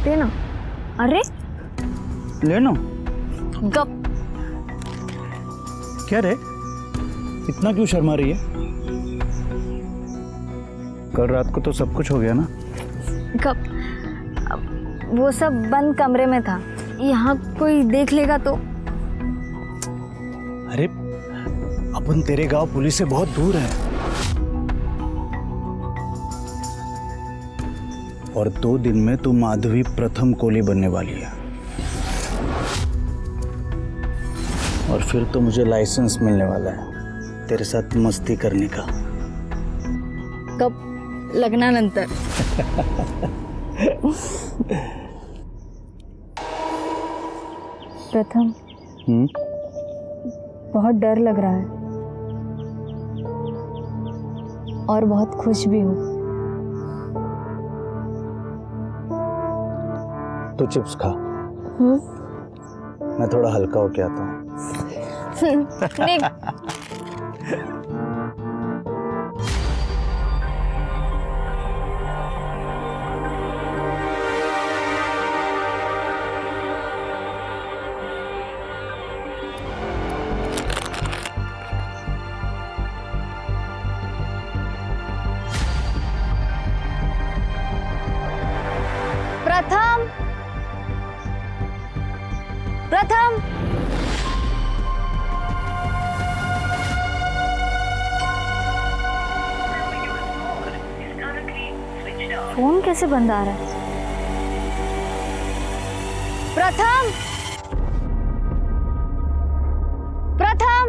देना। अरे लेनो। गप। क्या रे, इतना क्यों शर्मा रही है? कल रात को तो सब कुछ हो गया ना। गप। वो सब बंद कमरे में था, यहाँ कोई देख लेगा तो। अरे अपन तेरे गांव पुलिस से बहुत दूर है, और 2 दिन में तू माधवी प्रथम कोली बनने वाली है, और फिर तो मुझे लाइसेंस मिलने वाला है तेरे साथ मस्ती करने का। कब? लग्नानंतर। प्रथम, बहुत डर लग रहा है और बहुत खुश भी हूँ। तो चिप्स खा, मैं थोड़ा हल्का होके आता हूँ। नहीं। प्रथम, प्रथम, फोन कैसे बंद आ रहा है? प्रथम, प्रथम,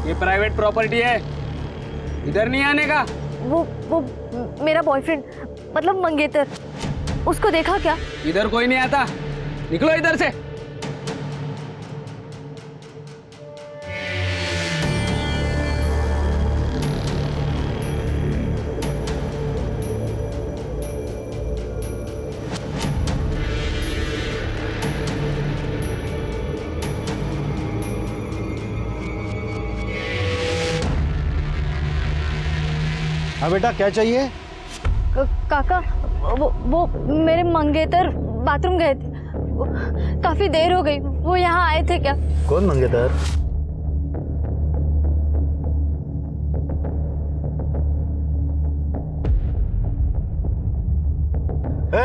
ये प्राइवेट प्रॉपर्टी है, इधर नहीं आने का। वो मेरा बॉयफ्रेंड, मतलब मंगेतर, उसको देखा क्या? इधर कोई नहीं आता, निकलो इधर से। हाँ बेटा, क्या चाहिए? काका, वो मेरे मंगेतर बाथरूम गए थे, काफी देर हो गई। वो यहाँ आए थे क्या? कौन मंगेतर?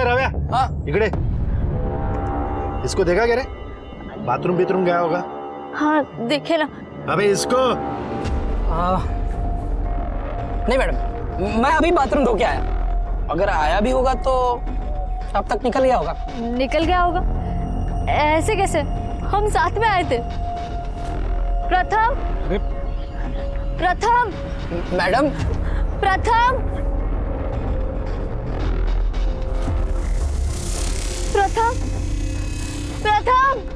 रव्या, हाँ इकडे। इसको देखा क्या रे? बाथरूम गया होगा। हाँ देखे ना। अबे इसको। नहीं मैडम, मैं अभी बाथरूम धो के आया, अगर आया भी होगा तो अब तक निकल गया होगा। निकल गया होगा? ऐसे कैसे? हम साथ में आए थे। प्रथम, प्रथम, मैडम, प्रथम, प्रथम, प्रथम।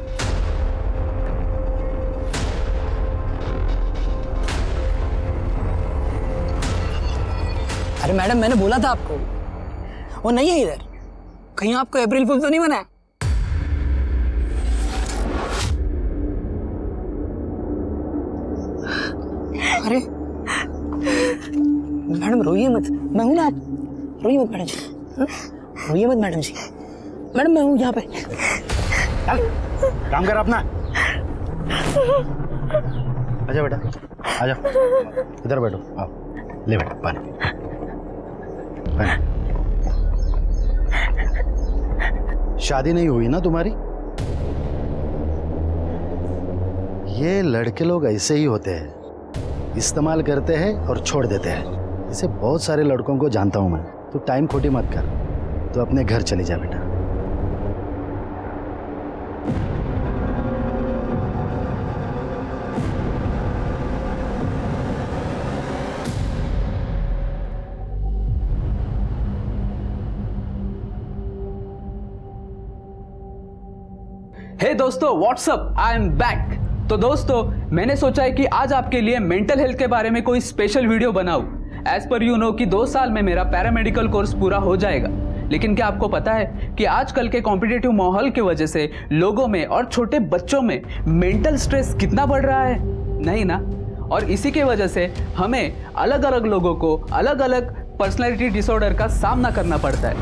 अरे मैडम, मैंने बोला था आपको, वो नहीं है इधर। कहीं आपको अप्रैल फूल तो नहीं बना है? अरे मैडम रोइए मत, मैं हूं ना, आप रोइए मत मैडम जी, रोइए मत मैडम जी। मैडम मैं हूं यहाँ पे। चल काम कर अपना। आजा बेटा, आजा, इधर बैठो। आओ, ले बेटा पानी। शादी नहीं हुई ना तुम्हारी? ये लड़के लोग ऐसे ही होते हैं, इस्तेमाल करते हैं और छोड़ देते हैं। इसे बहुत सारे लड़कों को जानता हूं मैं। तू टाइम खोटी मत कर, तू अपने घर चली जा बेटा। हे दोस्तों, व्हाट्सअप, आई एम बैक। तो दोस्तों, मैंने सोचा है कि आज आपके लिए मेंटल हेल्थ के बारे में कोई स्पेशल वीडियो बनाऊं। एज पर यू नो कि 2 साल में मेरा पैरामेडिकल कोर्स पूरा हो जाएगा। लेकिन क्या आपको पता है कि आजकल के कॉम्पिटिटिव माहौल की वजह से लोगों में और छोटे बच्चों में मेंटल स्ट्रेस कितना बढ़ रहा है? नहीं ना? और इसी के वजह से हमें अलग अलग लोगों को अलग अलग पर्सनैलिटी डिसऑर्डर का सामना करना पड़ता है।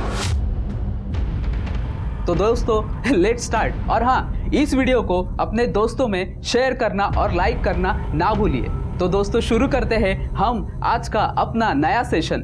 तो दोस्तों लेट्स स्टार्ट। और हाँ, इस वीडियो को अपने दोस्तों में शेयर करना और लाइक करना ना भूलिए। तो दोस्तों शुरू करते हैं हम आज का अपना नया सेशन।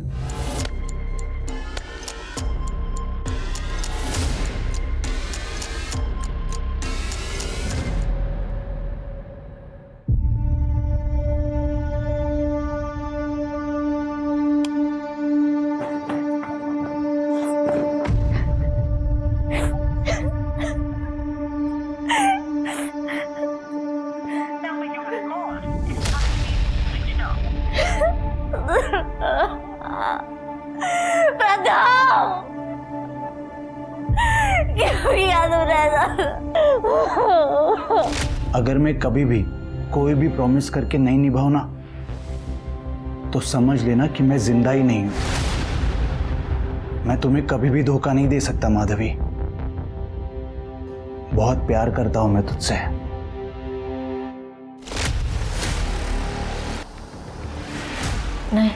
अगर मैं कभी भी कोई भी प्रॉमिस करके नहीं निभाऊं ना, तो समझ लेना कि मैं जिंदा ही नहीं हूं। मैं तुम्हें कभी भी धोखा नहीं दे सकता माधवी। बहुत प्यार करता हूं मैं तुझसे। नहीं,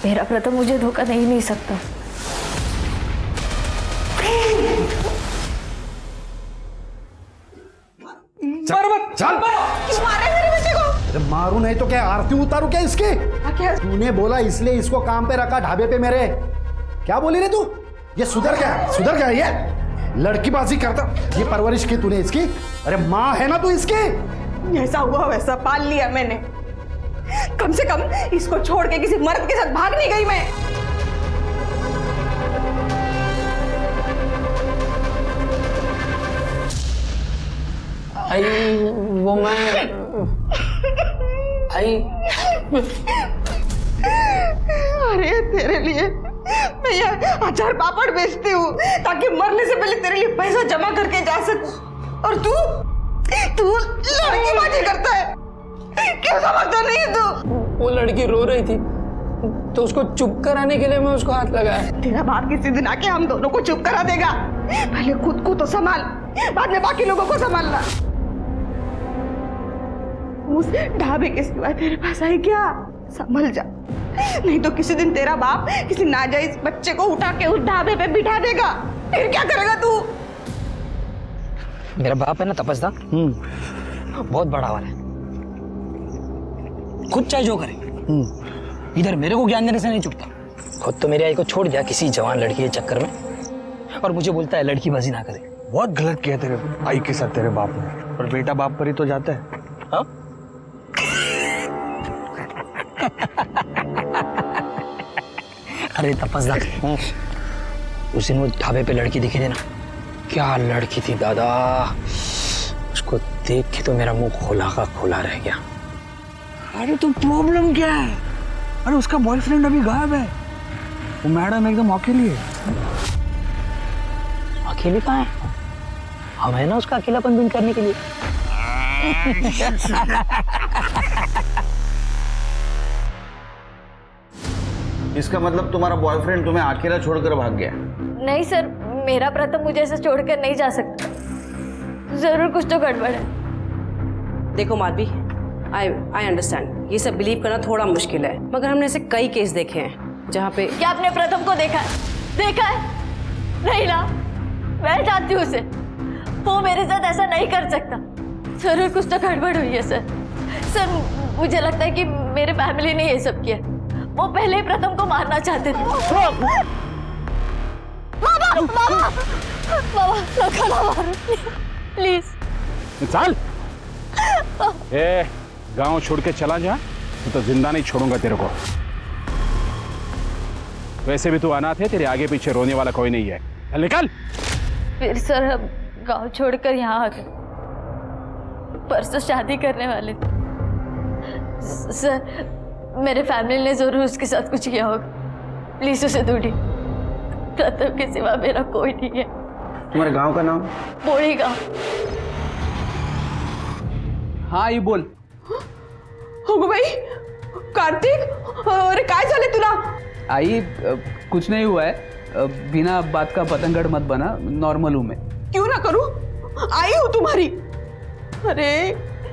मेरा प्रथम मुझे धोखा नहीं सकता। चल क्यों मारे मेरे बेटे को? अरे मारू नहीं तो क्या आरती उतारू क्या इसकी? क्या? तूने बोला इसलिए इसको काम पे रखा ढाबे पे मेरे। क्या बोली रे तू? ये सुधर गया ये लड़कीबाजी करता। ये परवरिश की तूने इसकी? अरे माँ है ना तू इसकी? जैसा हुआ वैसा पाल लिया मैंने। कम से कम इसको छोड़ के किसी मर्द के साथ भाग नहीं गई मैं। आई वो मैं आई अरे तेरे लिए मैं ये अचार पापड़ बेचती हूँ ताकि मरने से पहले तेरे लिए पैसा जमा करके जा सकूं। और तू लड़कीबाजी करता है। क्यों समझता नहीं तू? वो लड़की रो रही थी तो उसको चुप कराने के लिए मैं उसको हाथ लगाया। तेरा बाप किसी दिन आके हम दोनों को चुप करा देगा। पहले खुद को तो संभाल, बाद में बाकी लोगों को संभालना। उस ढाबे के सिवा तेरे पास है क्या? संभल जा, नहीं तो किसी दिन तेरा बाप किसी नाजायज बच्चे को उठा के उस ढाबे पे बिठा देगा। फिर क्या करेगा तू? मेरा बाप है ना तपस्दा, बहुत बड़ा वाला है। खुद चाहे जो करे, इधर मेरे को ज्ञान देने से नहीं चुकता। खुद तो मेरी आई को छोड़ दिया किसी जवान लड़की के चक्कर में, और मुझे बोलता है लड़कीबाजी ना करे। बहुत गलत किया तेरे आई के साथ तेरे बाप ने, पर बेटा बाप पर ही तो जाता है। हाँ? अरे तपस्दा, उस दिन वो ढाबे पे लड़की दिखी थी ना, क्या लड़की थी दादा। उसको देख के तो मेरा मुंह खोला का खोला रह गया। अरे तो प्रॉब्लम क्या है? अरे उसका बॉयफ्रेंड अभी गायब है। वो मैडम एकदम अकेली है। अकेली कहाँ है? हम है ना उसका अकेलापन दूर करने के लिए। इसका मतलब तुम्हारा बॉयफ्रेंड तुम्हें अकेला छोड़कर भाग गया? नहीं सर, मेरा प्रथम मुझे ऐसे छोड़कर नहीं जा सकता। जरूर कुछ तो गड़बड़ है। देखो माधवी, आई अंडरस्टैंड ये सब बिलीव करना थोड़ा मुश्किल है, मगर हमने ऐसे कई केस देखे हैं जहाँ पे। क्या आपने प्रथम को देखा है? नहीं ना, मैं जानती हूँ उसे। वो मेरे साथ ऐसा नहीं कर सकता। जरूर कुछ तो गड़बड़ हुई है सर। मुझे लगता है कि मेरे फैमिली ने ये सब किया। वो पहले ही प्रथम को मारना चाहते थे। बाबा लोखा ना मारो प्लीज। चल, ए गांव छोड़ के चला जा, तो जिंदा नहीं छोड़ूंगा तेरे को। वैसे भी तू अनाथ है, तेरे आगे पीछे रोने वाला कोई नहीं है। चल निकल। फिर सर हम गांव छोड़कर यहाँ आ गए। परसों शादी करने वाले थे। सर मेरे फैमिली ने जरूर उसके साथ कुछ किया होगा। प्लीज उसे ढूंढिए। प्रथम के सिवा मेरा कोई नहीं है। तुम्हारे गांव का नाम? बोड़ी गांव। हाँ ये बोल। हो भाई कार्तिक, अरे काय झाले तुला? आई कुछ नहीं हुआ है। बिना बात का पतंगड़ मत बना, नॉर्मल हूं मैं। क्यों ना करूं, आई हूं तुम्हारी। अरे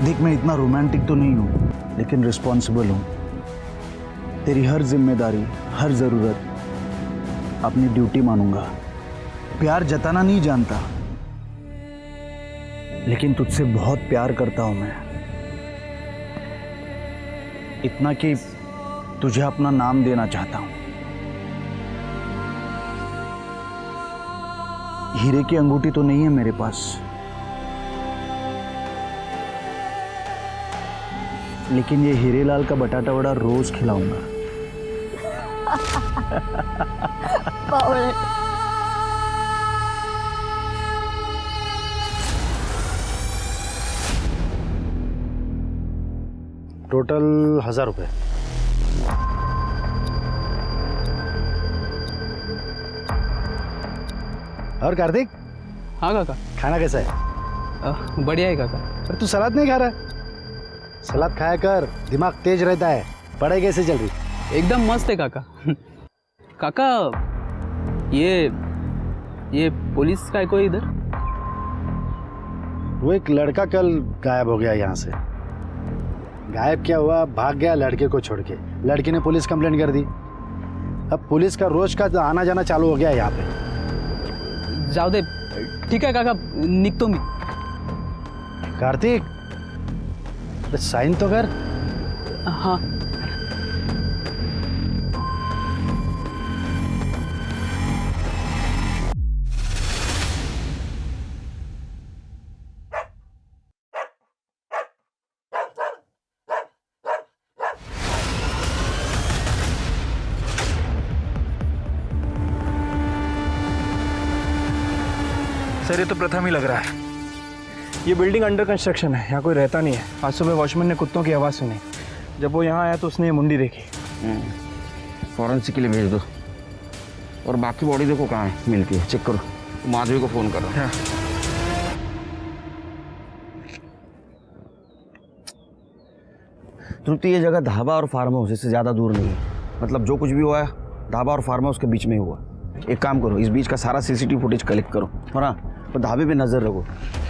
देख, मैं इतना रोमांटिक तो नहीं हूँ, लेकिन रिस्पॉन्सिबल हूँ। तेरी हर जिम्मेदारी, हर ज़रूरत अपनी ड्यूटी मानूंगा। प्यार जताना नहीं जानता, लेकिन तुझसे बहुत प्यार करता हूं मैं। इतना कि तुझे अपना नाम देना चाहता हूं। हीरे की अंगूठी तो नहीं है मेरे पास, लेकिन ये हीरेलाल का बटाटा वड़ा रोज खिलाऊंगा। टोटल 1000 रुपये। और कार्तिक, हाँ काका। खाना कैसा है? बढ़िया है काका। पर तू सलाद नहीं खा रहा? सलाद खाया कर, दिमाग तेज रहता है। पढ़ाई कैसे चल रही? एकदम मस्त है काका। काका, ये पुलिस का है कोई इधर? वो एक लड़का कल गायब हो गया यहाँ से। गायब क्या हुआ, भाग गया लड़के को छोड़ के। लड़की ने पुलिस कंप्लेंट कर दी। अब पुलिस का रोज का आना जाना चालू हो गया यहाँ पे। जाओ दे, ठीक है काका, निकतो मी। कार्तिक, साइन तो कर। हाँ। सर ये तो प्रथम ही लग रहा है। ये बिल्डिंग अंडर कंस्ट्रक्शन है, यहाँ कोई रहता नहीं है। आज सुबह वॉचमैन ने कुत्तों की आवाज़ सुनी। जब वो यहाँ आया तो उसने ये मुंडी देखी। फॉरेंसिक के लिए भेज दो। और बाकी बॉडी देखो कहाँ है, मिलती है, चेक करो। माधवी को फ़ोन करो। हाँ। तृप्ति, ये जगह ढाबा और फार्म हाउस इससे ज़्यादा दूर नहीं है। मतलब जो कुछ भी हुआ है ढाबा और फार्म हाउस के बीच में ही हुआ। एक काम करो, इस बीच का सारा सीसीटीवी फुटेज कलेक्ट करो और हाँ, तो ढाबे पे नज़र रखो।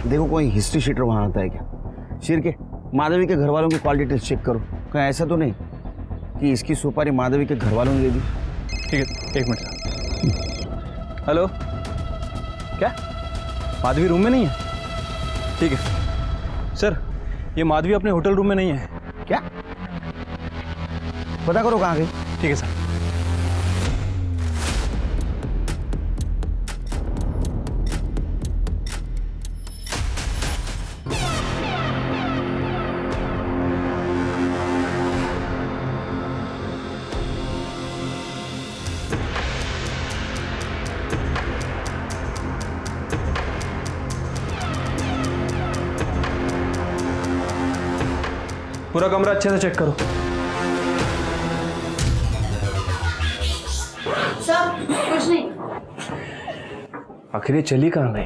देखो कोई हिस्ट्री शीटर वहाँ आता है क्या। शिर के माधवी के घर वालों की कॉल डिटेल्स चेक करो। कहीं ऐसा तो नहीं कि इसकी सुपारी माधवी के घर वालों ने दे दी। ठीक है, एक मिनट। हेलो, क्या माधवी रूम में नहीं है? ठीक है सर, ये माधवी अपने होटल रूम में नहीं है। क्या? पता करो कहाँ गई। ठीक है सर। पूरा कमरा अच्छे से चेक करो। सर कुछ नहीं। आखिर ये चली कहाँ गई?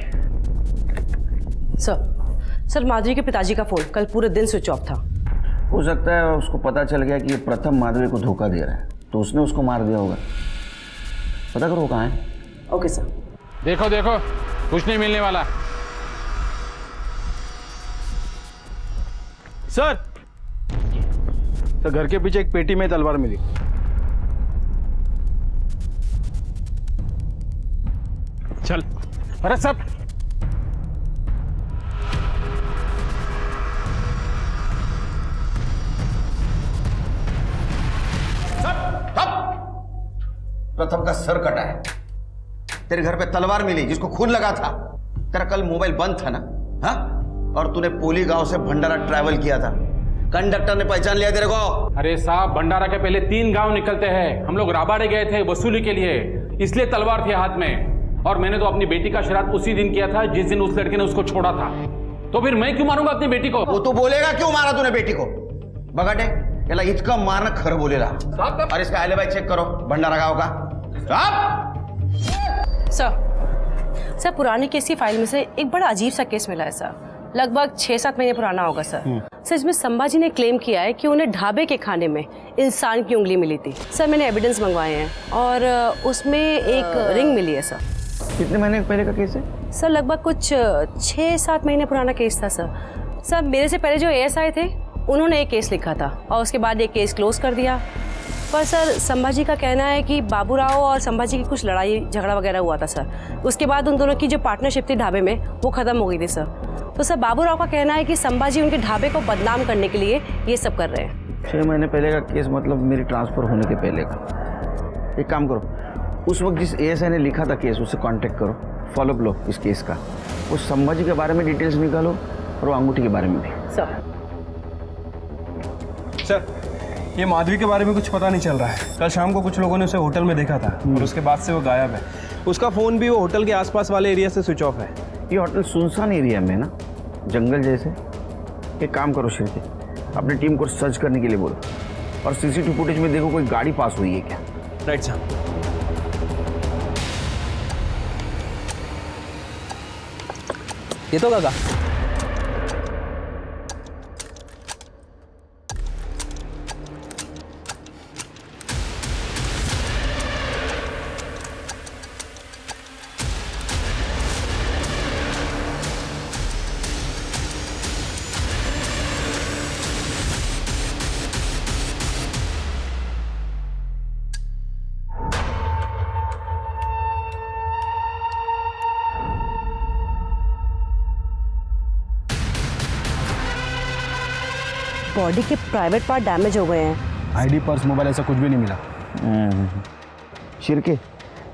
सर माधवी के पिताजी का फोन कल पूरे दिन स्विच ऑफ था। हो सकता है उसको पता चल गया कि ये प्रथम माधवी को धोखा दे रहा है, तो उसने उसको मार दिया होगा। पता करो कहाँ है। Okay sir. देखो देखो, कुछ नहीं मिलने वाला। सर घर के पीछे एक पेटी में तलवार मिली। चल। अरे सब प्रथम का सर कटा है। तेरे घर पे तलवार मिली जिसको खून लगा था। तेरा कल मोबाइल बंद था ना? हाँ, और तूने पोली गांव से भंडारा ट्रैवल किया था। कंडक्टर ने पहचान लिया तेरे को। अरे साहब, भंडारा के पहले 3 गांव निकलते हैं। हम लोग राबाड़े गए थे वसूली के लिए, इसलिए तलवार थी हाथ में। और मैंने तो अपनी बेटी का श्राद्ध उसी दिन किया था जिस दिन उस लड़के ने उसको छोड़ा था। तो फिर मैं क्यों मारूंगा अपनी बेटी को? वो तो बोलेगा क्यों मारा तूने बेटी को। बगाटे याला इतका मारना खरं बोलेला। और इसका एलिबाई चेक करो भंडारा गांव का। सर पुरानी केस की फाइल में से एक बड़ा अजीब सा केस मिला है सर। लगभग 6-7 महीने पुराना होगा सर। सर इसमें संभाजी ने क्लेम किया है कि उन्हें ढाबे के खाने में इंसान की उंगली मिली थी। सर मैंने एविडेंस मंगवाए हैं और उसमें एक रिंग मिली है सर। कितने महीने पहले का केस है? सर लगभग कुछ 6-7 महीने पुराना केस था सर। सर मेरे से पहले जो एएसआई थे उन्होंने एक केस लिखा था और उसके बाद एक केस क्लोज कर दिया। पर सर संभाजी का कहना है कि बाबूराव और संभाजी की कुछ लड़ाई झगड़ा वगैरह हुआ था सर। उसके बाद उन दोनों की जो पार्टनरशिप थी ढाबे में वो ख़त्म हो गई थी सर। तो सर बाबूराव का कहना है कि संभाजी उनके ढाबे को बदनाम करने के लिए ये सब कर रहे हैं। 6 महीने पहले का केस मतलब मेरी ट्रांसफ़र होने के पहले का। एक काम करो, उस वक्त जिस एएसआई ने लिखा था केस उससे कांटेक्ट करो, फॉलोअप लो इस केस का। उस संभाजी के बारे में डिटेल्स निकालो और वो अंगूठी के बारे में भी। सर ये माधवी के बारे में कुछ पता नहीं चल रहा है। कल शाम को कुछ लोगों ने उसे होटल में देखा था और उसके बाद से वो गायब है। उसका फ़ोन भी वो होटल के आसपास वाले एरिया से स्विच ऑफ है। ये होटल सुनसान एरिया में ना, जंगल जैसे। एक काम करो शिरके, अपनी टीम को सर्च करने के लिए बोलो और सीसीटीवी फुटेज में देखो कोई गाड़ी पास हुई है क्या। राइट साहब। ये तो काका बॉडी के प्राइवेट पार्ट डैमेज हो गए हैं। आईडी, पर्स, मोबाइल ऐसा कुछ भी नहीं मिला। शिरके,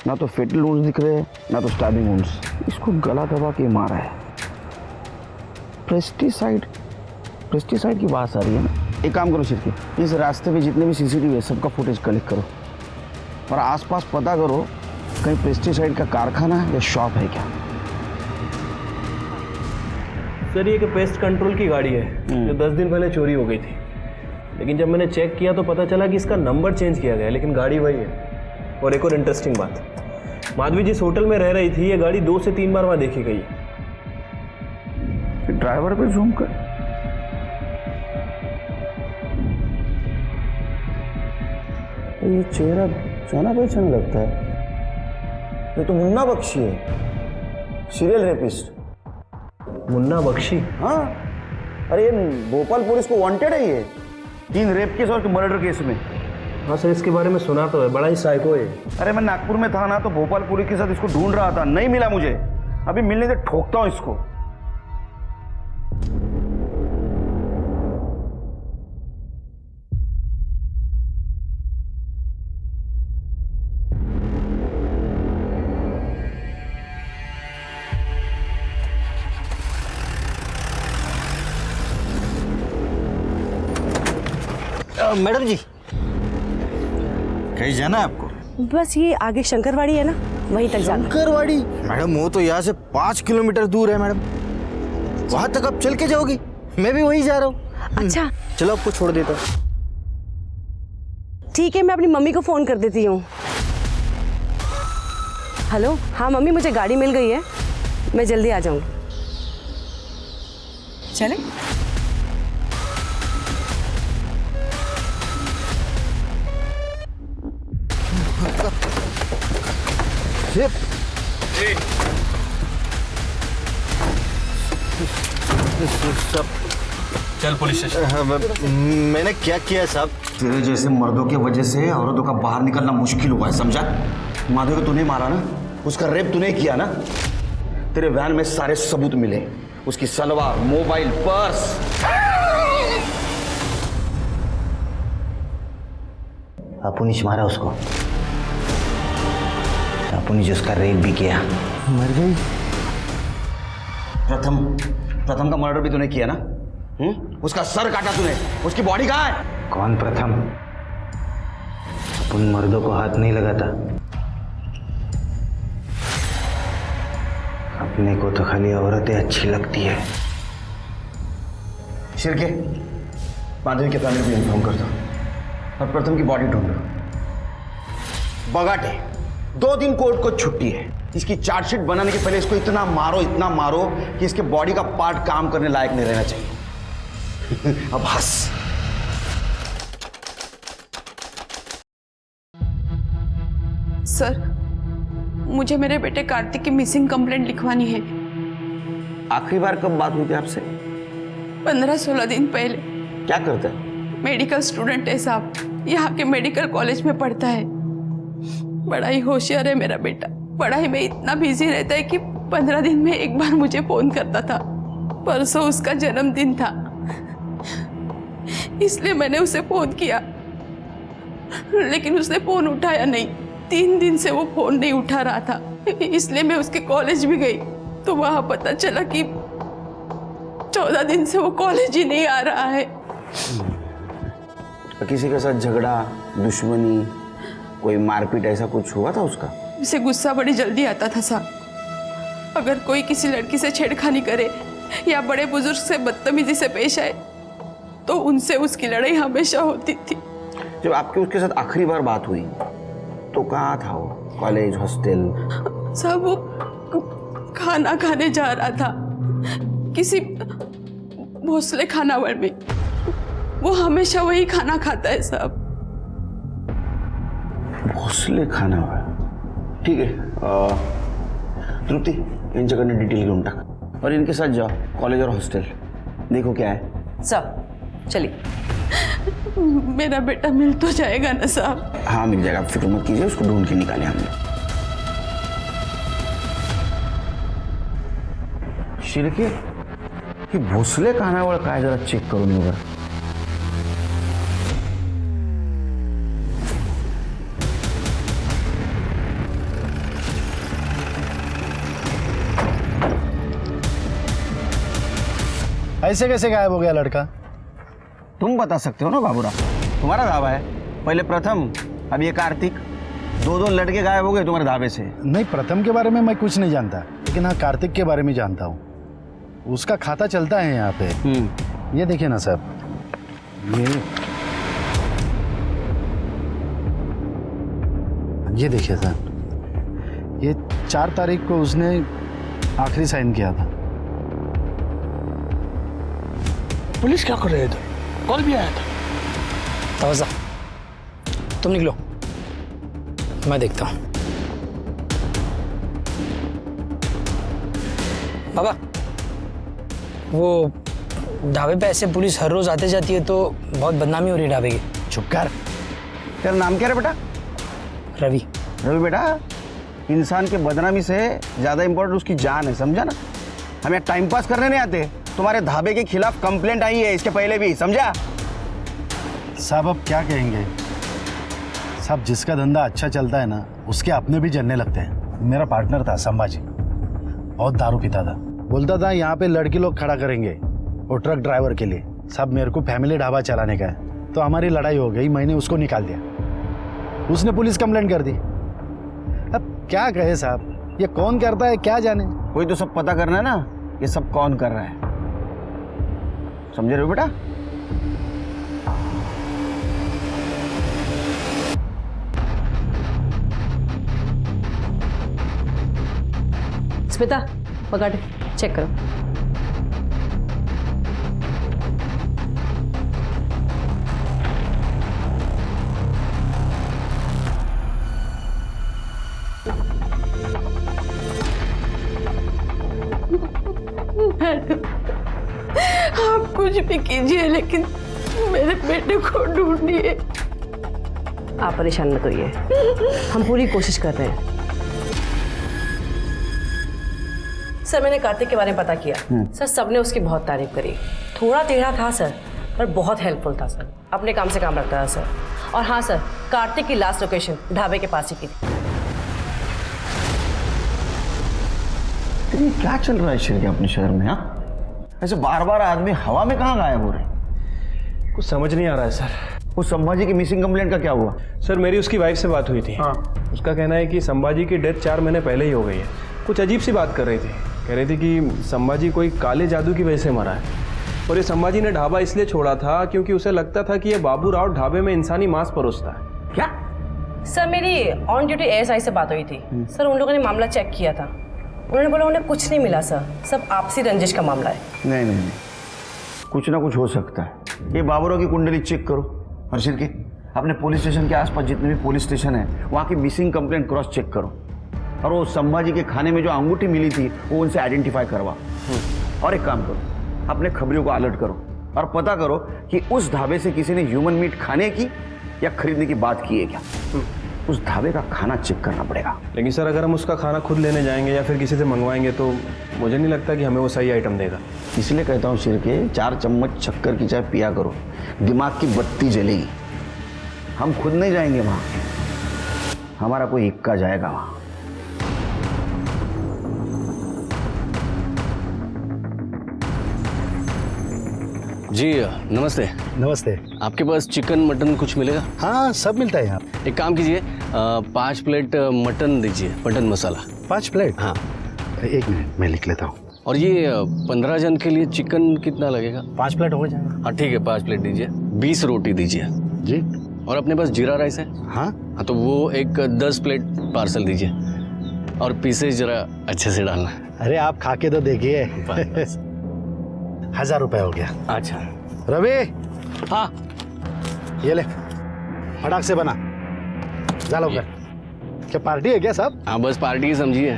ना तो फेटल वुंड्स दिख रहे हैं ना तो स्टैबिंग वुंड्स। इसको गला दबा के मारा है। पेस्टिसाइड की बात आ रही है ना। एक काम करो शिरके, इस रास्ते पे जितने भी सीसीटीवी है सबका फुटेज कलेक्ट करो और आसपास पता करो कहीं पेस्टिसाइड का कारखाना या शॉप है क्या। सर ये पेस्ट कंट्रोल की गाड़ी है जो 10 दिन पहले चोरी हो गई थी, लेकिन जब मैंने चेक किया तो पता चला कि इसका नंबर चेंज किया गया है, लेकिन गाड़ी वही है। और एक और इंटरेस्टिंग बात, माधवी जिस होटल में रह रही थी ये गाड़ी 2 से 3 बार वहाँ देखी गई है। ड्राइवर पे जूम कर। ये चेहरा जाना पहचाना लगता है। ये तो मुन्ना बख्शी है, सीरियल रेपिस्ट। मुन्ना बख्शी? हाँ, अरे ये भोपाल पुलिस को वांटेड है ये 3 रेप केस और मर्डर केस में। हाँ सर, इसके बारे में सुना तो है, बड़ा ही साइको है। अरे मैं नागपुर में था ना तो भोपाल पुलिस के साथ इसको ढूंढ रहा था, नहीं मिला मुझे। अभी मिलने से ठोकता हूँ इसको। मैडम जी, कहीं जाना है आपको? बस ये आगे शंकरवाड़ी है ना, वहीं तक जाना। शंकरवाड़ी? मैडम वो तो यहाँ से 5 किलोमीटर दूर है मैडम। वहां तक आप चल के जाओगी? मैं भी वहीं जा रहा हूँ। अच्छा चलो आपको छोड़ देता। ठीक है, मैं अपनी मम्मी को फोन कर देती हूँ। हेलो, हाँ मम्मी, मुझे गाड़ी मिल गई है, मैं जल्दी आ जाऊँगी। चले? चल पुलिस स्टेशन। मैंने क्या किया साहब? तेरे जैसे मर्दों की वजह से औरतों का बाहर निकलना मुश्किल हुआ है, समझा? माधव को तूने मारा ना, उसका रेप तूने किया ना। तेरे वैन में सारे सबूत मिले, उसकी सलवार, मोबाइल, पर्स। अपुनिश मारा उसको। अपुनिश उसका रेप भी किया। मर गई। प्रथम का मर्डर भी तूने किया ना? उसका सर काटा तूने, उसकी बॉडी कहाँ है? कौन प्रथम? उन मर्दों को हाथ नहीं लगाता। अपने को तो खाली औरतें अच्छी लगती है। शिरके, माधवी के फैमिली को इन्फॉर्म कर दो और प्रथम की बॉडी ढूंढो। बगाटे 2 दिन कोर्ट को छुट्टी है। इसकी चार्जशीट बनाने के पहले इसको इतना मारो कि इसके बॉडी का पार्ट काम करने लायक नहीं रहना चाहिए। अब हंस। सर, मुझे मेरे बेटे कार्तिक की मिसिंग कंप्लेंट लिखवानी है। आखिरी बार कब बात हुई थी आपसे? 15-16 दिन पहले। क्या करता है? मेडिकल स्टूडेंट है साहब, यहाँ के मेडिकल कॉलेज में पढ़ता है। बड़ा ही होशियार है मेरा बेटा, पढ़ाई में इतना बिजी रहता है कि 15 दिन में एक बार मुझे फोन करता था। परसों उसका जन्मदिन था, इसलिए मैंने उसे फोन किया, लेकिन उसने फोन उठाया नहीं। 3 दिन से वो फोन नहीं उठा रहा था, इसलिए मैं उसके कॉलेज भी गई तो वहां पता चला कि 14 दिन से वो कॉलेज ही नहीं आ रहा है। किसी के साथ झगड़ा, दुश्मनी, कोई मारपीट ऐसा कुछ हुआ था उसका? उसे गुस्सा बड़ी जल्दी आता था साहब। अगर कोई किसी लड़की से छेड़खानी करे या बड़े बुजुर्ग से बदतमीजी से पेश आए तो उनसे उसकी लड़ाई हमेशा होती थी। जब आपकी उसके साथ आखिरी बार बात हुई तो कहाँ था वो? College, hostel? सब वो खाना खाने जा रहा था किसी भोसले खानावळ में। वो हमेशा वही खाना खाता है साहब। भोसले खानावळ, ठीक है। तृप्ति, यांच्याकडनं डिटेल घेऊन टाक और इनके साथ जाओ कॉलेज और हॉस्टल, देखो क्या है। सर चलिए। मेरा बेटा मिल तो जाएगा ना साहब? हाँ मिल जाएगा, आप फिक्र मत कीजिए, उसको ढूंढ के निकाले हमने। शिर्के, ही भोसले खानावळ काय जरा चेक करून येऊ बरं। ऐसे कैसे गायब हो गया लड़का? तुम बता सकते हो ना बाबूराव, तुम्हारा ढाबा है। पहले प्रथम, अब ये कार्तिक, 2 लड़के गायब हो गए तुम्हारे ढाबे से। नहीं, प्रथम के बारे में मैं कुछ नहीं जानता, लेकिन हाँ कार्तिक के बारे में जानता हूँ। उसका खाता चलता है यहाँ पे। ये देखिए ना साहब, ये देखिए सर, ये 4 तारीख को उसने आखिरी साइन किया था। पुलिस क्या कर रहे थे? कॉल भी आया था। तवज्जा, तुम निकलो, मैं देखता हूँ। बाबा, वो ढाबे पे ऐसे पुलिस हर रोज आते जाती है तो बहुत बदनामी हो रही है ढाबे की। चुप कर। तेरा नाम क्या है बेटा? रवि। रवि बेटा, इंसान के बदनामी से ज़्यादा इम्पोर्टेंट उसकी जान है, समझा ना? हम यहाँ टाइम पास करने नहीं आते। तुम्हारे ढाबे के खिलाफ कंप्लेंट आई है इसके पहले भी, समझा? साहब अब क्या कहेंगे साहब, जिसका धंधा अच्छा चलता है ना उसके अपने भी जलने लगते हैं। मेरा पार्टनर था संभाजी, बहुत दारू पीता था, बोलता था यहाँ पे लड़की लोग खड़ा करेंगे वो ट्रक ड्राइवर के लिए। साहब मेरे को फैमिली ढाबा चलाने का है, तो हमारी लड़ाई हो गई, मैंने उसको निकाल दिया। उसने पुलिस कंप्लेंट कर दी। अब क्या कहे साहब, ये कौन करता है क्या जाने। कोई तो सब पता करना है ना, ये सब कौन कर रहा है, समझे रहे हो बेटा? स्मिता, पकड़, चेक करो। आप कुछ भी कीजिए लेकिन मेरे बेटे को ढूंढिए। आप परेशान मत होइए, हम पूरी कोशिश कर रहे हैं। सर मैंने कार्तिक के बारे में पता किया। सर सबने उसकी बहुत तारीफ करी। थोड़ा टेढ़ा था सर, पर बहुत हेल्पफुल था सर, अपने काम से काम रखता था सर। और हाँ सर, कार्तिक की लास्ट लोकेशन ढाबे के पास ही की थी। ये क्या चल रहा है शिर्के अपने शहर में? हाँ, ऐसे बार बार आदमी हवा में कहाँ गायब हो रहे हैं? कुछ समझ नहीं आ रहा है सर। वो संभाजी की मिसिंग कंप्लेंट का क्या हुआ? सर मेरी उसकी वाइफ से बात हुई थी। हाँ, उसका कहना है कि संभाजी की डेथ 4 महीने पहले ही हो गई है। कुछ अजीब सी बात कर रही थी, कह रही थी कि संभाजी कोई काले जादू की वजह से मरा है। और ये संभाजी ने ढाबा इसलिए छोड़ा था क्योंकि उसे लगता था कि ये बाबू राव ढाबे में इंसानी मांस परोसता है। क्या? सर मेरी ऑन ड्यूटी एएसआई से बात हुई थी। सर उन लोगों ने मामला चेक किया था, उन्होंने बोला उन्हें कुछ नहीं मिला सर, सब आपसी रंजिश का मामला है। नहीं नहीं नहीं, कुछ ना कुछ हो सकता है। ये बाबूराव की कुंडली चेक करो और शिर्के अपने पुलिस स्टेशन के आसपास जितने भी पुलिस स्टेशन है वहाँ की मिसिंग कंप्लेंट क्रॉस चेक करो। और वो संभाजी के खाने में जो अंगूठी मिली थी वो उनसे आइडेंटिफाई करवा। और एक काम करो, अपने खबरियों को अलर्ट करो और पता करो कि उस ढाबे से किसी ने ह्यूमन मीट खाने की या खरीदने की बात की है क्या। उस ढाबे का खाना चेक करना पड़ेगा। लेकिन सर अगर हम उसका खाना खुद लेने जाएंगे या फिर किसी से मंगवाएंगे तो मुझे नहीं लगता कि हमें वो सही आइटम देगा। इसलिए कहता हूँ शिरके, 4 चम्मच शक्कर की चाय पिया करो, दिमाग की बत्ती जलेगी। हम खुद नहीं जाएंगे वहाँ, हमारा कोई इक्का जाएगा वहाँ। जी नमस्ते। नमस्ते। आपके पास चिकन मटन कुछ मिलेगा? हाँ, सब मिलता है यहाँ। एक काम कीजिए, 5 प्लेट मटन दीजिए, मटन मसाला। 5 प्लेट? हाँ। 1 मिनट मैं लिख लेता हूँ। और ये 15 जन के लिए चिकन कितना लगेगा? 5 प्लेट हो जाएगा। हाँ ठीक है, 5 प्लेट दीजिए। 20 रोटी दीजिए। जी। और अपने पास जीरा राइस है? हाँ। तो वो एक 10 प्लेट पार्सल दीजिए और पीसेज जरा अच्छे से डालना। अरे आप खा के तो देखिए। 1000 रुपये हो गया। अच्छा रवि। हाँ ये ले, फटाक से बना, जा लो कर। क्या पार्टी है क्या साहब? हाँ बस पार्टी ही समझिए।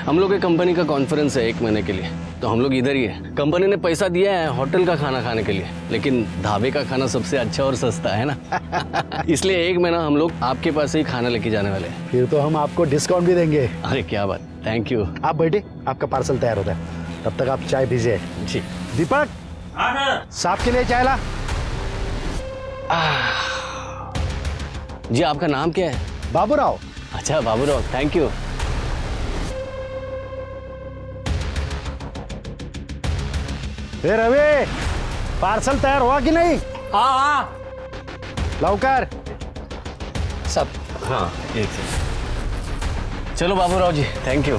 हम लोग के कंपनी का कॉन्फ्रेंस है 1 महीने के लिए, तो हम लोग इधर ही है। कंपनी ने पैसा दिया है होटल का खाना खाने के लिए, लेकिन ढाबे का खाना सबसे अच्छा और सस्ता है ना। इसलिए 1 महीना हम लोग आपके पास से ही खाना लेके जाने वाले हैं। फिर तो हम आपको डिस्काउंट भी देंगे। अरे क्या बात, थैंक यू। आप बैठे, आपका पार्सल तैयार होता है, तब तक आप चाय पीजिए। जी। दीपक, साहब के लिए चाय ला। जी आपका नाम क्या है? बाबूराव। अच्छा बाबूराव, थैंक यू। ए रवि, पार्सल तैयार हुआ कि नहीं? हाँ लवकर। सब। हाँ एक सेकंड। चलो बाबूराव जी, थैंक यू।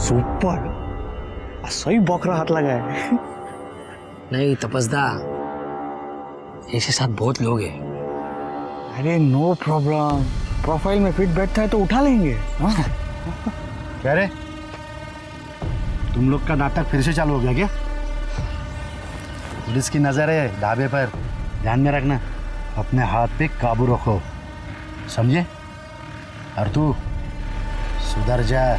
सुपर, सही बकरा हाथ लगा है। नहीं तपस्दा, ऐसे साथ बहुत लोग हैं। अरे नो प्रॉब्लम, प्रोफाइल में फिट बैठता है तो उठा लेंगे। हाँ? क्या रे, तुम लोग का नाटक फिर से चालू हो गया क्या? पुलिस की नजर है ढाबे पर, ध्यान में रखना। अपने हाथ पे काबू रखो, समझे? और तू सुधर जा।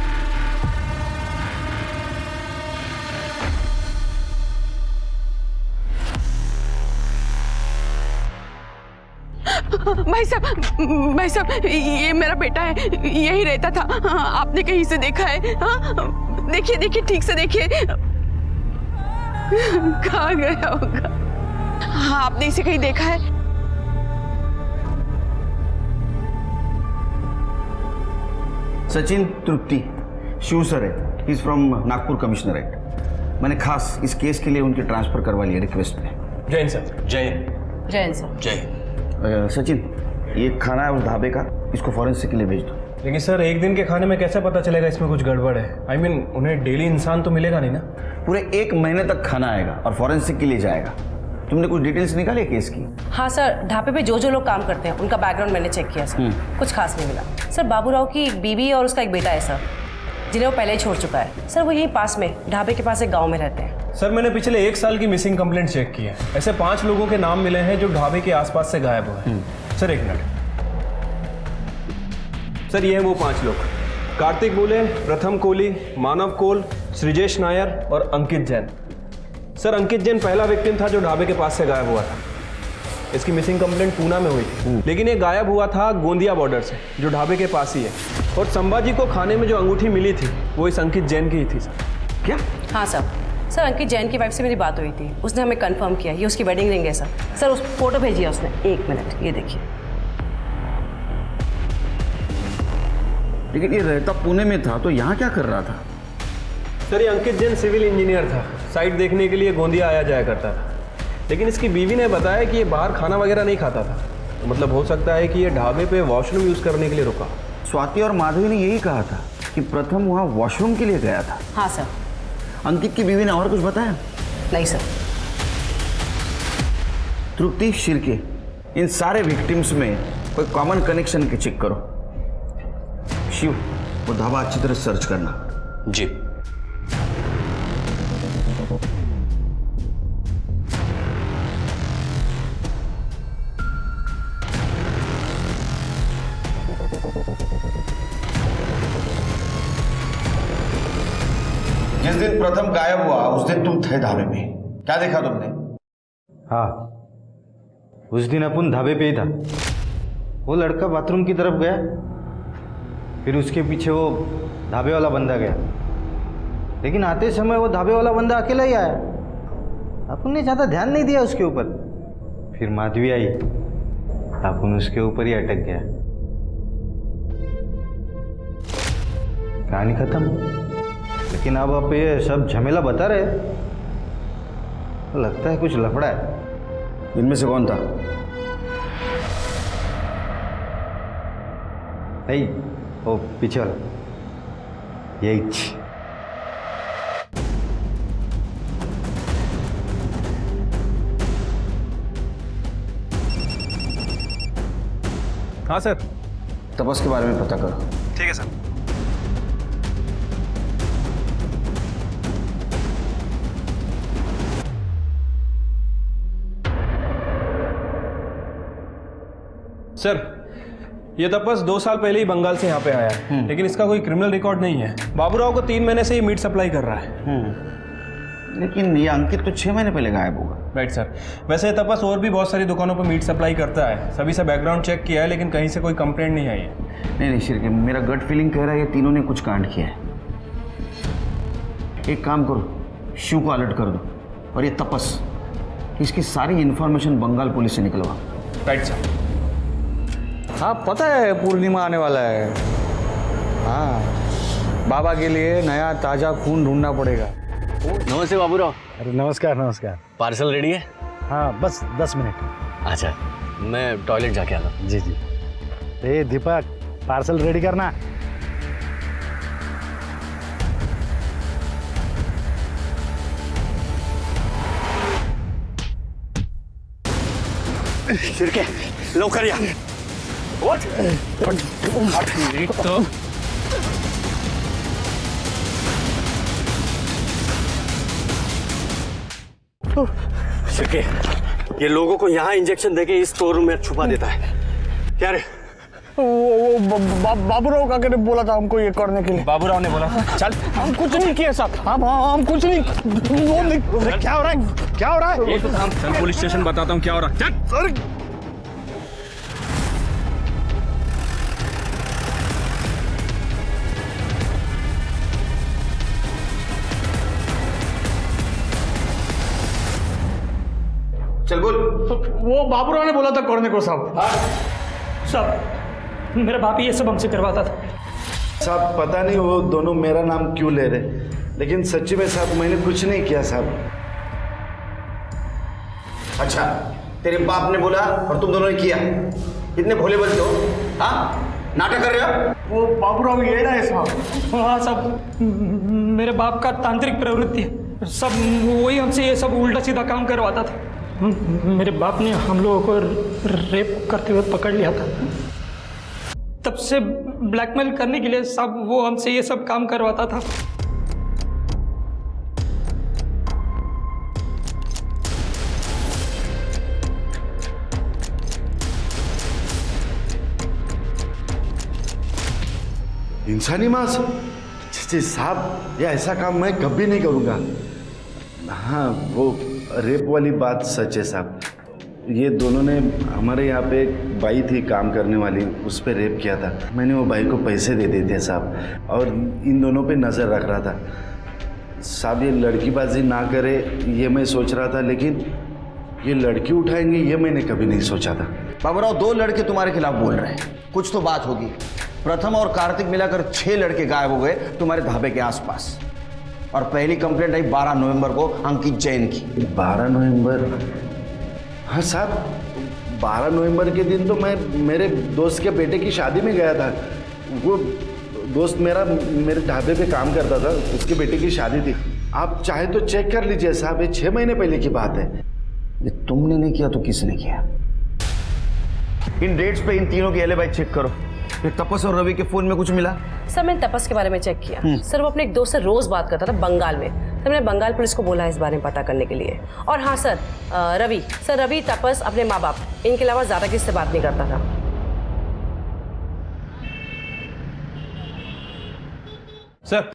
भाई साहब ये मेरा बेटा है, यही रहता था। आपने कहीं से देखा है? हाँ? देखिए ठीक से देखिए, कहाँ गया होगा? हाँ, आपने इसे कहीं देखा है? सचिन तृप्ति, शिव सर है, इज फ्रॉम नागपुर कमिश्नरेट। मैंने खास इस केस के लिए उनकी ट्रांसफर करवा लिया रिक्वेस्ट पे। जय सर। जैन सर। सचिन, ये खाना है उस ढाबे का, इसको फॉरेंसिक के लिए भेज दो। लेकिन सर 1 दिन के खाने में कैसे पता चलेगा इसमें कुछ गड़बड़ है? I mean, उन्हें डेली इंसान तो मिलेगा नहीं ना। पूरे 1 महीने तक खाना आएगा और फॉरेंसिक के लिए जाएगा। तुमने कुछ डिटेल्स निकाली है केस की? हाँ सर, ढाबे पे जो लोग काम करते हैं उनका बैकग्राउंड मैंने चेक किया सर, कुछ खास नहीं मिला। सर बाबूराव की एक बीवी और उसका एक बेटा है सर, जिन्हें वो पहले ही छोड़ चुका है। सर वो यहीं पास में ढाबे के पास एक गाँव में रहते हैं। सर मैंने पिछले 1 साल की मिसिंग कंप्लेंट चेक की है। ऐसे 5 लोगों के नाम मिले हैं जो ढाबे के आसपास से गायब हुए हैं। Sir 1 minute. सर ये हैं वो 5 लोग: कार्तिक बुले, प्रथम कोहली, मानव कोल, सृजेश नायर और अंकित जैन। सर अंकित जैन पहला विक्टिम था जो ढाबे के पास से गायब हुआ था। इसकी मिसिंग कंप्लेंट पूना में हुई थी, लेकिन ये गायब हुआ था गोंदिया बॉर्डर से, जो ढाबे के पास ही है। और संभाजी को खाने में जो अंगूठी मिली थी वो इस अंकित जैन की ही थी। सर क्या? हाँ सर अंकित जैन की वाइफ से मेरी बात हुई थी, उसने हमें कंफर्म किया ये उसकी वेडिंग रिंग है सर। उस फोटो भेजी है उसने। 1 मिनट, ये देखिए। लेकिन ये रहता पुणे में था तो यहाँ क्या कर रहा था? सर ये अंकित जैन सिविल इंजीनियर था, साइट देखने के लिए गोंदिया आया जाया करता था। लेकिन इसकी बीवी ने बताया कि ये बाहर खाना वगैरह नहीं खाता था, तो मतलब हो सकता है कि ये ढाबे पे वॉशरूम यूज़ करने के लिए रुका। स्वाति और माधवी ने यही कहा था कि प्रथम वहाँ वॉशरूम के लिए गया था। हाँ सर। अंकित की बीवी ने और कुछ बताया? नहीं सर। तृप्ति, शिर्के, इन सारे विक्टिम्स में कोई कॉमन कनेक्शन के चेक करो। शिव, वो ढाबा अच्छी तरह सर्च करना। जी। जिस दिन प्रथम गायब हुआ उस दिन तुम थे ढाबे पे, क्या देखा तुमने? हाँ, उस दिन अपन ढाबे पे ही था। वो लड़का बाथरूम की तरफ गया, फिर उसके पीछे वो ढाबे वाला बंदा गया, लेकिन आते समय वो ढाबे वाला बंदा अकेला ही आया। अपन ने ज़्यादा ध्यान नहीं दिया उसके ऊपर। फिर माधवी आई, अपन उसके ऊपर ही अटक गया। कहानी खत्म। लेकिन अब आप ये सब झमेला बता रहे, तो लगता है कुछ लफड़ा है। इनमें से कौन था? नहीं, वो पीछे वाला, यही। हाँ सर। तपस के बारे में पता करो। ठीक है सर। सर, ये तपस 2 साल पहले ही बंगाल से यहाँ पे आया है, लेकिन इसका कोई क्रिमिनल रिकॉर्ड नहीं है। बाबूराव को 3 महीने से ये मीट सप्लाई कर रहा है। लेकिन ये अंकित तो 6 महीने पहले गायब हुआ। Right sir. वैसे तपस और भी बहुत सारी दुकानों पर मीट सप्लाई करता है, सभी से बैकग्राउंड चेक किया है, लेकिन कहीं से कोई कंप्लेंट नहीं आई है। नहीं शिरके, मेरा गट फीलिंग कह रहा है ये तीनों ने कुछ कांड किया है। एक काम करो, शिव को अलर्ट कर दो, और ये तपस, इसकी सारी इंफॉर्मेशन बंगाल पुलिस से निकलवा। Right sir. हाँ पता है पूर्णिमा आने वाला है। हाँ, बाबा के लिए नया ताज़ा खून ढूंढना पड़ेगा। नमस्ते बाबूराव। अरे नमस्कार नमस्कार। पार्सल रेडी है? हाँ बस 10 मिनट। अच्छा, मैं टॉयलेट जाके आता हूँ। जी जी। ए दीपक, पार्सल रेडी करना। शिरके लवकर या। शिरके, ये लोगों को यहाँ इंजेक्शन देके इस स्टोर रूम में छुपा देता है। क्या रे? बाबूराव काका ने बोला था हमको ये करने के लिए। बाबूराव ने बोला था। चल। हम कुछ नहीं किए साहब, हम कुछ नहीं। क्या हो रहा है? क्या हो रहा है? ये तो चल पुलिस स्टेशन बताता हूँ क्या हो रहा है। चल सर। चल बोल। वो बाबूराव ने बोला था करने को साहब। साहब, मेरा बाप ही ये सब हमसे करवाता था। साहब पता नहीं वो दोनों मेरा नाम क्यों ले रहे, लेकिन सच्ची में साहब मैंने कुछ नहीं किया साहब। अच्छा, तेरे बाप ने बोला और तुम दोनों ने किया? इतने भोले बनते हो? हाँ, नाटक कर रहे हो? वो बाबूराव ये रहा है साहब। हाँ साहब, मेरे बाप का तांत्रिक प्रवृत्ति है, सब वही हमसे ये सब उल्टा सीधा काम करवाता था। मेरे बाप ने हम लोगों को रेप करते हुए पकड़ लिया था, तब से ब्लैकमेल करने के लिए सब वो हमसे ये सब काम करवाता था। इंसानी मांस? जी साहब, ये ऐसा काम मैं कभी नहीं करूँगा। हाँ, वो रेप वाली बात सच है साहब। ये दोनों ने हमारे यहाँ पे एक बाई थी काम करने वाली, उस पर रेप किया था। मैंने वो बाई को पैसे दे दिए थे साहब, और इन दोनों पे नज़र रख रहा था साहब। ये लड़कीबाजी ना करे ये मैं सोच रहा था, लेकिन ये लड़की उठाएंगे ये मैंने कभी नहीं सोचा था। बाबूराव, 2 लड़के तुम्हारे खिलाफ बोल रहे हैं, कुछ तो बात होगी। प्रथम और कार्तिक मिलाकर 6 लड़के गायब हो गए तुम्हारे ढाबे के आसपास, और पहली कंप्लेंट आई 12 नवंबर को अंकित जैन की। 12 नवंबर? हाँ साहब, 12 नवंबर के दिन तो मैं मेरे दोस्त के बेटे की शादी में गया था। वो दोस्त मेरा मेरे ढाबे पे काम करता था, उसके बेटे की शादी थी। आप चाहे तो चेक कर लीजिए साहब, ये 6 महीने पहले की बात है। ये तुमने नहीं किया तो किसने किया? इन डेट्स पे इन तीनों की एलिबाई चेक करो। ये तपस और रवि के फोन में कुछ मिला? सर मैंने तपस के बारे में चेक किया। सर वो अपने एक दोस्त से रोज बात करता था बंगाल में, तो मैंने बंगाल पुलिस को बोला इस बारे में पता करने के लिए। और हाँ सर, रवि तपस अपने माँ बाप इनके अलावा ज्यादा किसी से बात नहीं करता था। सर,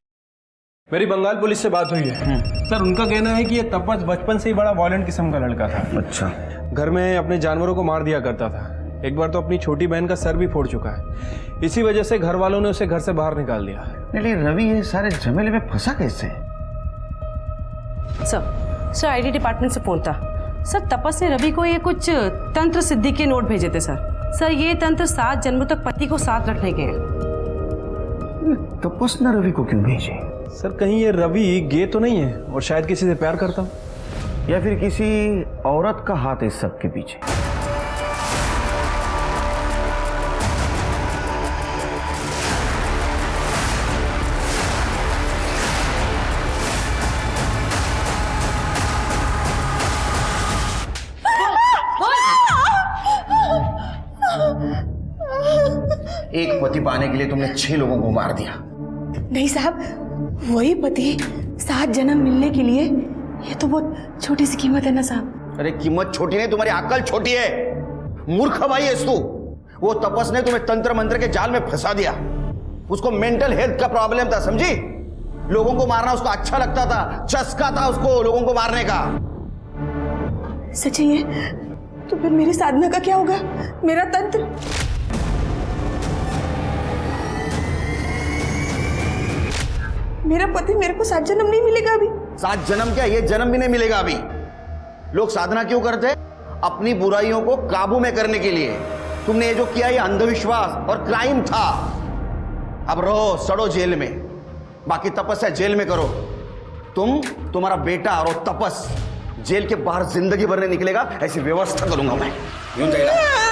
मेरी बंगाल पुलिस से बात हुई है सर। उनका कहना है कि ये तपस बचपन से ही बड़ा वॉयलेंट किस्म का लड़का था। अच्छा। घर में अपने जानवरों को मार दिया करता था। एक बार तो अपनी छोटी बहन का सर भी फोड़ चुका है। इसी वजह से घर वालों ने उसे घर से बाहर निकाल दिया। लेकिन रवि ये सारे झमेले में फंसा कैसे? सर आईटी डिपार्टमेंट से फोन था सर। तपस ने रवि को ये कुछ तंत्र सिद्धि के नोट भेजे थे सर। ये तंत्र 7 जन्मों तक पति को साथ रखने के हैं। तपस ने रवि को क्यों भेजे? सर कहीं ये रवि गे तो नहीं है और शायद किसी से प्यार करता हो, या फिर किसी औरत का हाथ इस सब के पीछे? एक पति पाने के लिए तुमने 6 लोगों को मार दिया। नहीं साहब, वही पति 7 जन्म मिलने के लिए, ये तो बहुत छोटी सी कीमत है ना साहब। अरे कीमत छोटी नहीं, तुम्हारी अकल छोटी है। मूर्ख भाई है तू। वो तपस ने तुम्हें तंत्र मंत्र के जाल में फंसा दिया। उसको मेंटल हेल्थ का प्रॉब्लम था, समझी? लोगों को मारना उसको अच्छा लगता था, चस्का था उसको लोगों को मारने का। सच है? तो फिर मेरी साधना का क्या होगा? मेरा तंत्र? मेरा पति मेरे को 7 जन्म नहीं मिलेगा अभी? 7 जन्म क्या, ये जन्म भी नहीं मिलेगा अभी। लोग साधना क्यों करते हैं? अपनी बुराइयों को काबू में करने के लिए। तुमने ये जो किया ये अंधविश्वास और क्राइम था। अब रहो सड़ो जेल में, बाकी तपस्या जेल में करो। तुम्हारा बेटा और तपस जेल के बाहर जिंदगी भर नहीं निकलेगा, ऐसी व्यवस्था करूंगा मैं। यूं जाएगा।